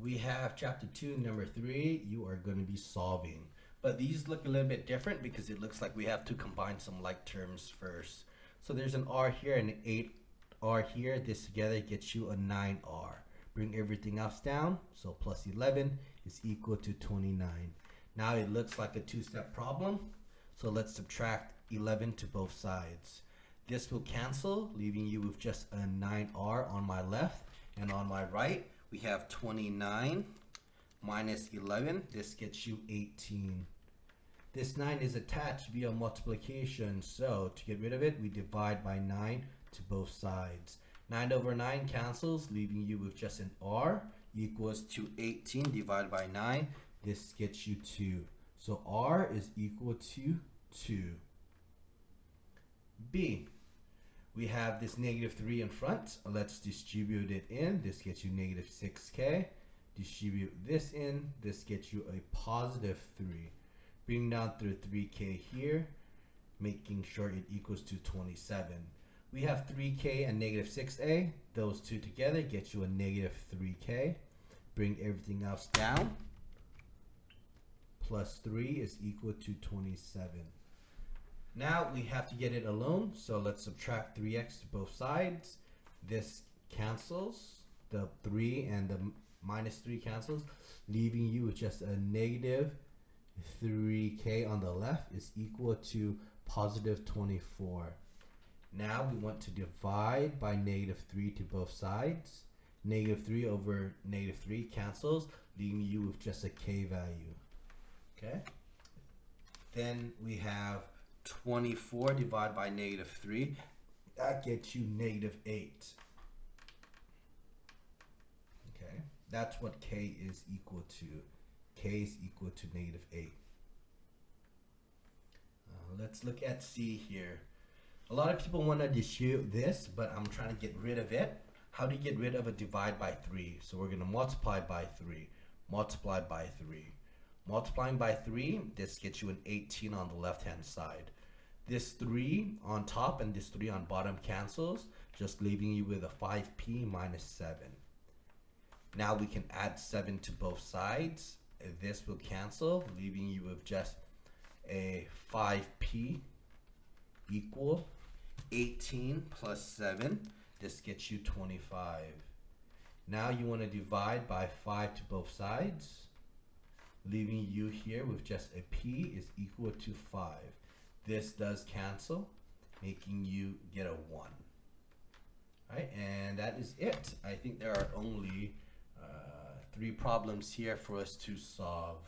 We have chapter 2, number 3. You are going to be solving. But these look a little bit different because it looks like we have to combine some like terms first. So there's an R here and an 8R here. This together gets you a 9R. Bring everything else down. So plus 11 is equal to 29. Now it looks like a two-step problem. So let's subtract 11 to both sides. This will cancel, leaving you with just a 9R on my left, and on my right we have 29 minus 11. This gets you 18. This 9 is attached via multiplication, so to get rid of it, we divide by 9 to both sides. 9 over 9 cancels, leaving you with just an R equals to 18 divided by 9. This gets you 2. So R is equal to 2. B. We have this negative 3 in front. Let's distribute it in. This gets you negative 6k. Distribute this in. This gets you a positive 3. Bring down through 3k here, making sure it equals to 27. We have 3k and negative 6a. Those two together get you a negative 3k. Bring everything else down. Plus 3 is equal to 27. Now we have to get it alone, so let's subtract 3x to both sides. This cancels, the 3 and the minus 3 cancels, leaving you with just a negative 3k on the left is equal to positive 24. Now we want to divide by negative 3 to both sides. Negative 3 over negative 3 cancels, leaving you with just a k value. Okay? Then we have 24 divided by negative 3. That gets you negative 8. Okay? That's what k is equal to. K is equal to negative 8. Let's look at C here. A lot of people want to distribute this, but I'm trying to get rid of it. How do you get rid of a divide by 3? So we're going to multiply by 3. Multiply by 3. Multiplying by 3, this gets you an 18 on the left-hand side. This 3 on top and this 3 on bottom cancels, just leaving you with a 5p minus 7. Now we can add 7 to both sides. This will cancel, leaving you with just a 5p equal 18 plus 7. This gets you 25. Now you want to divide by 5 to both sides, leaving you here with just a p is equal to 5. This does cancel, making you get a 1. Right, and that is it. I think there are only 3 problems here for us to solve.